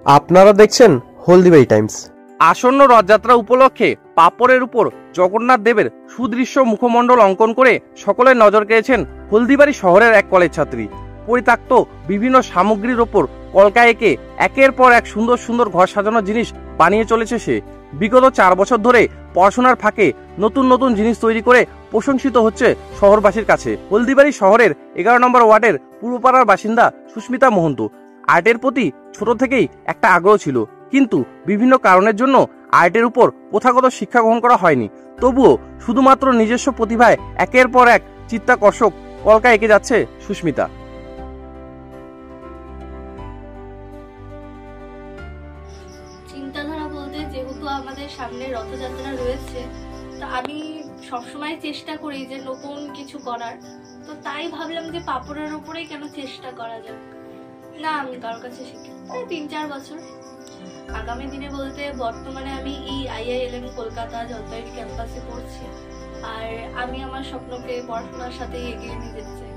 আপনারা দেখছেন হলদিবাড়ি টাইমস। আসন্ন রথযাত্রা উপলক্ষে পাপড়ের উপর জগন্নাথ দেবের সুদৃশ্য মুখমণ্ডল অঙ্কন করে সকলের নজর কেড়েছেন হলদিবাড়ি শহরের এক কলেজ ছাত্রী। পরিত্যক্ত বিভিন্ন সামগ্রীর ওপর কলকা এঁকে একের পর এক সুন্দর সুন্দর ঘর সাজানোর জিনিস বানিয়ে চলেছে সে। বিগত 4 বছর ধরে পড়াশোনার ফাঁকে নতুন নতুন জিনিস তৈরি করে প্রশংসিত হচ্ছে শহরবাসীর কাছে। হলদিবাড়ি শহরের 11 নম্বর ওয়ার্ডের পূর্বপাড়ার বাসিন্দা সুস্মিতা মহন্ত। আর্টের প্রতি ছোট থেকেই একটা আগ্রহ ছিল, কিন্তু বিভিন্ন কারণের জন্য আর্টের উপর প্রথাগত শিক্ষা গ্রহণ করা হয়নি। তবুও শুধুমাত্র নিজস্ব প্রতিভায় একের পর এক চিত্তাকর্ষক কলকা এঁকে যাচ্ছে সুস্মিতা। চিন্তাধারা বলতে, যেহেতু আমাদের সামনে রথযাত্রা রয়েছে, তো আমি সবসময় চেষ্টা করি যে নতুন কিছু করার। তো তাই ভাবলাম যে পাপড়ের উপরেই কেন চেষ্টা করা যায় না। আমি কারোর কাছে শিখি প্রায় 3-4 বছর। আগামী দিনে বলতে বর্তমানে আমি IILM কলকাতা জলপাইগুড়ি ক্যাম্পাসে পড়ছি, আর আমি আমার স্বপ্নকে পড়াশোনার সাথে এগিয়ে নিয়ে যেতে চাই।